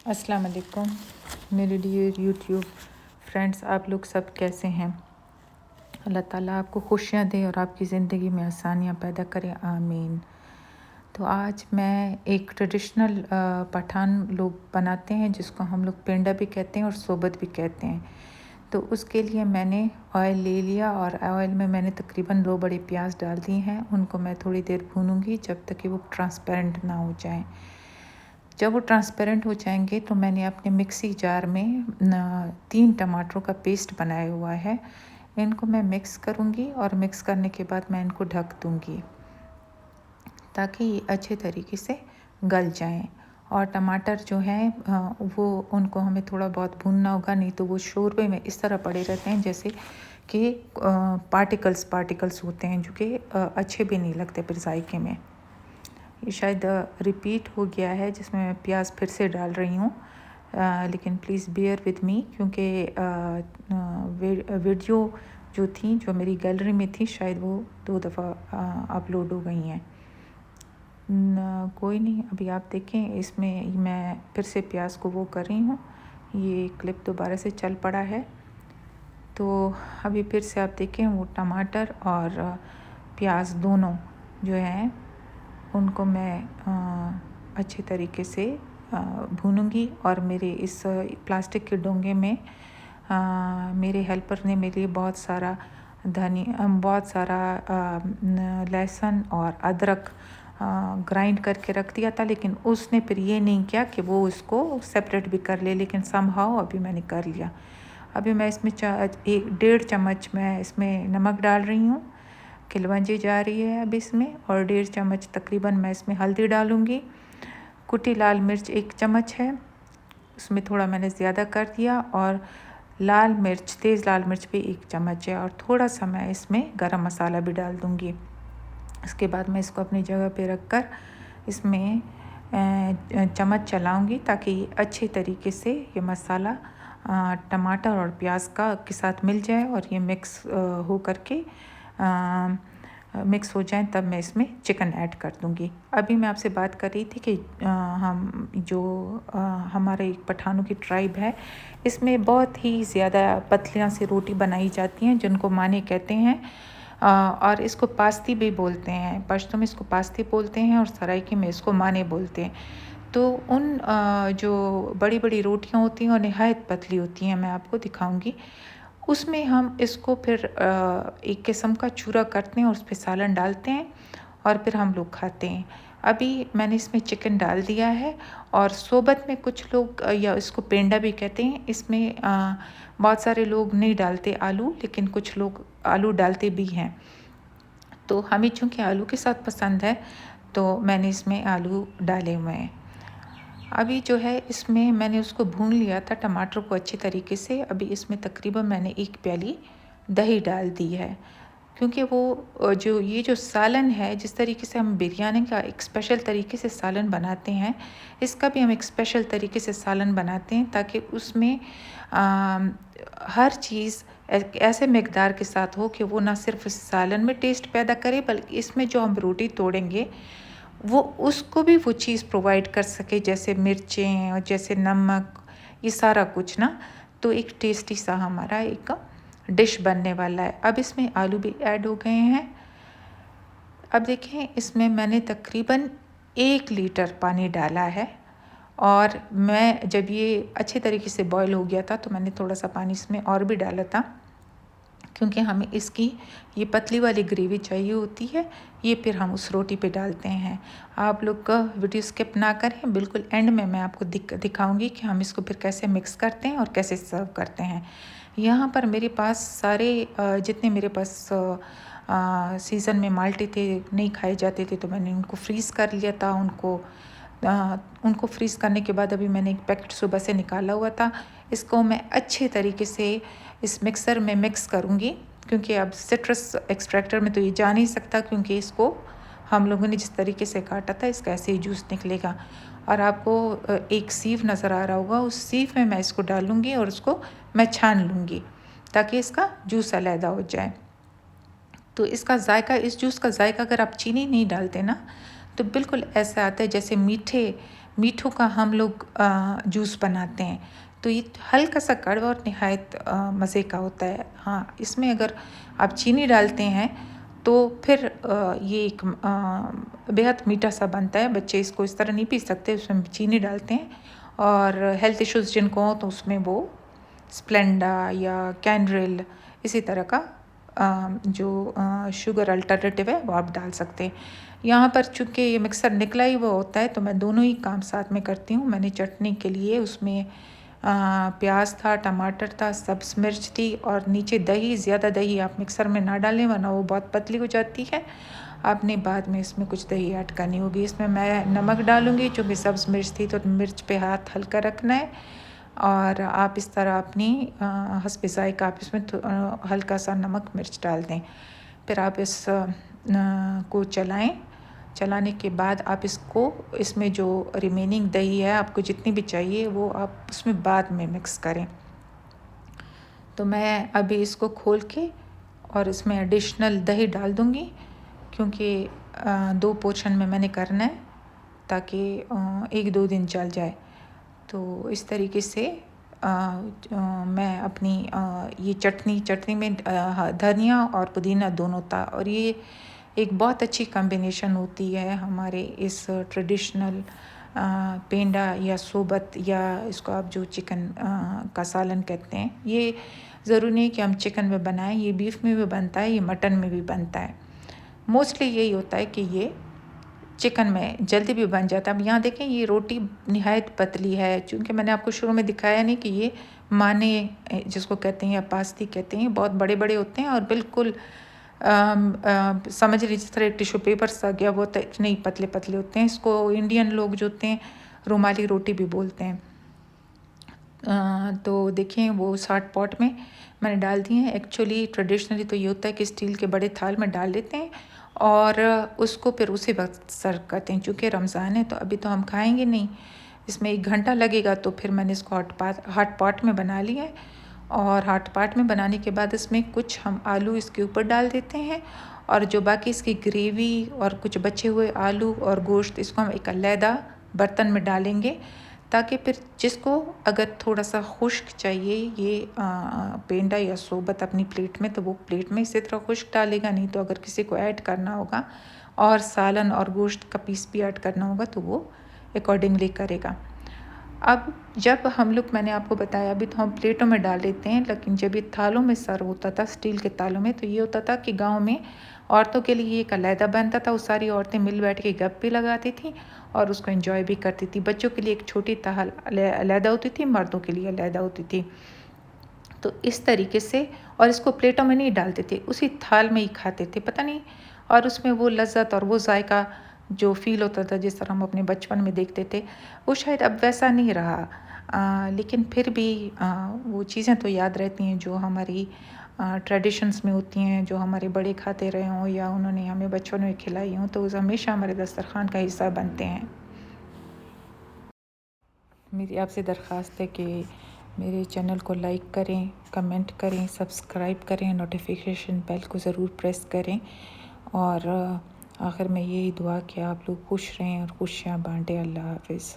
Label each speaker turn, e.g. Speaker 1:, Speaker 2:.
Speaker 1: अस्सलाम वालेकुम मेरे डियर यूट्यूब फ्रेंड्स, आप लोग सब कैसे हैं। अल्लाह ताला आपको खुशियाँ दे और आपकी ज़िंदगी में आसानियाँ पैदा करे, आमीन। तो आज मैं एक ट्रेडिशनल पठान लोग बनाते हैं जिसको हम लोग पेंडा भी कहते हैं और सोबत भी कहते हैं। तो उसके लिए मैंने ऑयल ले लिया और ऑयल में मैंने तकरीबन 2 बड़े प्याज डाल दिए हैं। उनको मैं थोड़ी देर भूनूंगी जब तक कि वो ट्रांसपेरेंट ना हो जाएं। जब वो ट्रांसपेरेंट हो जाएंगे तो मैंने अपने मिक्सी जार में 3 टमाटरों का पेस्ट बनाया हुआ है। इनको मैं मिक्स करूँगी और मिक्स करने के बाद मैं इनको ढक दूँगी ताकि ये अच्छे तरीके से गल जाएं। और टमाटर जो हैं वो उनको हमें थोड़ा बहुत भूनना होगा, नहीं तो वो शोरबे में इस तरह पड़े रहते हैं जैसे कि पार्टिकल्स होते हैं, जो कि अच्छे भी नहीं लगते फिर जायके में। ये शायद रिपीट हो गया है जिसमें मैं प्याज फिर से डाल रही हूँ, लेकिन प्लीज़ बेयर विद मी क्योंकि वीडियो जो थी जो मेरी गैलरी में थी शायद वो 2 दफ़ा अपलोड हो गई हैं। कोई नहीं, अभी आप देखें इसमें मैं फिर से प्याज को वो कर रही हूँ। ये क्लिप दोबारा से चल पड़ा है तो अभी फिर से आप देखें वो टमाटर और प्याज दोनों जो हैं उनको मैं अच्छे तरीके से भूनूंगी। और मेरे इस प्लास्टिक के डोंगे में मेरे हेल्पर ने मेरे लिए बहुत सारा लहसुन और अदरक ग्राइंड करके रख दिया था, लेकिन उसने फिर ये नहीं किया कि वो उसको सेपरेट भी कर ले, लेकिन समहाउ अभी मैंने कर लिया। अभी मैं इसमें 1.5 चम्मच मैं इसमें नमक डाल रही हूँ, किलवंजी जा रही है अब इसमें, और 1.5 चम्मच तकरीबन मैं इसमें हल्दी डालूँगी। कुटी लाल मिर्च 1 चम्मच है, उसमें थोड़ा मैंने ज़्यादा कर दिया, और लाल मिर्च, तेज़ लाल मिर्च भी 1 चम्मच है, और थोड़ा सा मैं इसमें गरम मसाला भी डाल दूँगी। इसके बाद मैं इसको अपनी जगह पे रख कर इसमें चम्मच चलाऊँगी ताकि अच्छे तरीके से ये मसाला टमाटर और प्याज के साथ मिल जाए और ये मिक्स हो करके मिक्स हो जाए, तब मैं इसमें चिकन ऐड कर दूँगी। अभी मैं आपसे बात कर रही थी कि हमारे पठानों की ट्राइब है, इसमें बहुत ही ज़्यादा पतलियाँ सी रोटी बनाई जाती हैं जिनको माने कहते हैं, और इसको पास्ती भी बोलते हैं। पश्तो में इसको पास्ती बोलते हैं और सराइकी में इसको माने बोलते हैं। तो उन जो बड़ी बड़ी रोटियां होती हैं और नहायत पतली होती हैं, मैं आपको दिखाऊंगी। उसमें हम इसको फिर एक किस्म का चूरा करते हैं और उस पर सालन डालते हैं और फिर हम लोग खाते हैं। अभी मैंने इसमें चिकन डाल दिया है, और सोबत में कुछ लोग या इसको पेंडा भी कहते हैं, इसमें बहुत सारे लोग नहीं डालते आलू, लेकिन कुछ लोग आलू डालते भी हैं। तो हमें चूँकि आलू के साथ पसंद है तो मैंने इसमें आलू डाले हुए हैं। अभी जो है इसमें मैंने उसको भून लिया था टमाटर को अच्छे तरीके से। अभी इसमें तकरीबन मैंने 1 प्याली दही डाल दी है, क्योंकि वो जो सालन है, जिस तरीके से हम बिरयानी का एक स्पेशल तरीके से सालन बनाते हैं, इसका भी हम एक स्पेशल तरीके से सालन बनाते हैं ताकि उसमें हर चीज़ ऐसे मकदार के साथ हो कि वो ना सिर्फ सालन में टेस्ट पैदा करे, बल्कि इसमें जो हम रोटी तोड़ेंगे वो उसको भी वो चीज़ प्रोवाइड कर सके, जैसे मिर्चें और जैसे नमक, ये सारा कुछ ना। तो एक टेस्टी सा हमारा एक डिश बनने वाला है। अब इसमें आलू भी ऐड हो गए हैं। अब देखें इसमें मैंने तकरीबन 1 लीटर पानी डाला है, और मैं जब ये अच्छे तरीके से बॉईल हो गया था तो मैंने थोड़ा सा पानी इसमें और भी डाला था, क्योंकि हमें इसकी ये पतली वाली ग्रेवी चाहिए होती है। ये फिर हम उस रोटी पे डालते हैं। आप लोग का वीडियो स्किप ना करें, बिल्कुल एंड में मैं आपको दिखाऊंगी कि हम इसको फिर कैसे मिक्स करते हैं और कैसे सर्व करते हैं। यहाँ पर मेरे पास सारे जितने मेरे पास सीज़न में माल्टे थे, नहीं खाए जाते थे, तो मैंने उनको फ्रीज़ कर लिया था। उनको फ्रीज़ करने के बाद अभी मैंने एक पैकेट सुबह से निकाला हुआ था। इसको मैं अच्छे तरीके से इस मिक्सर में मिक्स करूँगी, क्योंकि अब सिट्रस एक्सट्रैक्टर में तो ये जा नहीं सकता, क्योंकि इसको हम लोगों ने जिस तरीके से काटा था इसका ऐसे ही जूस निकलेगा। और आपको एक सीव नज़र आ रहा होगा, उस सीव में मैं इसको डालूँगी और उसको मैं छान लूँगी ताकि इसका जूस अलहदा हो जाए। तो इसका जायका, इस जूस का जायका अगर आप चीनी नहीं डालते ना, तो बिल्कुल ऐसा आता है जैसे मीठे मीठों का हम लोग जूस बनाते हैं, तो ये हल्का सा कड़वा और निहायत मज़े का होता है। हाँ, इसमें अगर आप चीनी डालते हैं तो फिर ये एक बेहद मीठा सा बनता है। बच्चे इसको इस तरह नहीं पी सकते, उसमें चीनी डालते हैं। और हेल्थ इश्यूज़ जिनको हो तो उसमें वो स्प्लेंडा या कैनड्रिल इसी तरह का जो शुगर अल्टरनेटिव है वो आप डाल सकते हैं। यहाँ पर चूँकि ये मिक्सर निकला ही वो होता है तो मैं दोनों ही काम साथ में करती हूँ। मैंने चटनी के लिए उसमें प्याज था, टमाटर था, सब्ज़ मिर्च थी और नीचे दही। ज़्यादा दही आप मिक्सर में ना डालें वरना वो बहुत पतली हो जाती है। आपने बाद में इसमें कुछ दही ऐड करनी होगी। इसमें मैं नमक डालूँगी, चूँकि सब्ज़ मिर्च थी तो मिर्च पे हाथ हल्का रखना है। और आप इस तरह अपनी हस्बे ज़ायक़ा आप इसमें हल्का सा नमक मिर्च डाल दें। फिर आप इस को चलाएं। चलाने के बाद आप इसको, इसमें जो रिमेनिंग दही है आपको जितनी भी चाहिए वो आप उसमें बाद में मिक्स करें। तो मैं अभी इसको खोल के और इसमें एडिशनल दही डाल दूँगी, क्योंकि 2 पोर्शन में मैंने करना है ताकि 1-2 दिन चल जाए। तो इस तरीके से मैं अपनी ये चटनी में धनिया और पुदीना दोनों था, और ये एक बहुत अच्छी कॉम्बिनेशन होती है हमारे इस ट्रेडिशनल पेंडा या सोबत, या इसको आप जो चिकन का सालन कहते हैं। ये ज़रूरी नहीं कि हम चिकन में बनाएं, ये बीफ में भी बनता है, ये मटन में भी बनता है। मोस्टली यही होता है कि ये चिकन में जल्दी भी बन जाता है। अब यहाँ देखें ये रोटी निहायत पतली है, चूँकि मैंने आपको शुरू में दिखाया नहीं कि ये माने जिसको कहते हैं या पास्ती कहते हैं, बहुत बड़े बड़े होते हैं और बिल्कुल समझ लीजिए जिस तरह टिश्यू पेपर सा गया वो इतने ही पतले पतले होते हैं। इसको इंडियन लोग जो होते हैं रुमाली रोटी भी बोलते हैं। तो देखें वो 60 पॉट में मैंने डाल दिए हैं। एक्चुअली ट्रेडिशनली तो ये होता है कि स्टील के बड़े थाल में डाल लेते हैं और उसको फिर उसी वक्त सर्व करते हैं। चूँकि रमज़ान है तो अभी तो हम खाएंगे नहीं, इसमें 1 घंटा लगेगा, तो फिर मैंने इसको हॉट पॉट में बना लिया है। और हॉट पॉट में बनाने के बाद इसमें कुछ हम आलू इसके ऊपर डाल देते हैं, और जो बाकी इसकी ग्रेवी और कुछ बचे हुए आलू और गोश्त, इसको हम एक अलहदा बर्तन में डालेंगे, ताकि फिर जिसको अगर थोड़ा सा खुश्क चाहिए ये पेंडा या सोबत अपनी प्लेट में, तो वो प्लेट में इसी तरह खुश्क डालेगा। नहीं तो अगर किसी को ऐड करना होगा और सालन और गोश्त का पीस भी ऐड करना होगा तो वो अकॉर्डिंगली करेगा। अब जब हम लोग, मैंने आपको बताया अभी तो हम प्लेटों में डाल लेते हैं, लेकिन जब ये थालों में सर्व होता था स्टील के थालों में, तो ये होता था कि गांव में औरतों के लिए एक अलहदा बनता था। वो सारी औरतें मिल बैठ के गप भी लगाती थी और उसको एंजॉय भी करती थी। बच्चों के लिए एक छोटी थाल अलहदा होती थी, मर्दों के लिए अलहदा होती थी। तो इस तरीके से, और इसको प्लेटों में नहीं डालते थे, उसी थाल में ही खाते थे। पता नहीं, और उसमें वो लज्जत और वो जायका जो फ़ील होता था जिस तरह हम अपने बचपन में देखते थे, वो शायद अब वैसा नहीं रहा। लेकिन फिर भी वो चीज़ें तो याद रहती हैं जो हमारी ट्रेडिशंस में होती हैं, जो हमारे बड़े खाते रहे हों या उन्होंने हमें बचपन में खिलाई हों, तो वो हमेशा हमारे दस्तरखान का हिस्सा बनते हैं। मेरी आपसे दरख्वास्त है कि मेरे चैनल को लाइक करें, कमेंट करें, सब्सक्राइब करें, नोटिफिकेशन बेल को ज़रूर प्रेस करें, और आखिर में यही दुआ कि आप लोग खुश रहें और खुशियाँ बांटें। अल्लाह हाफ़िज़।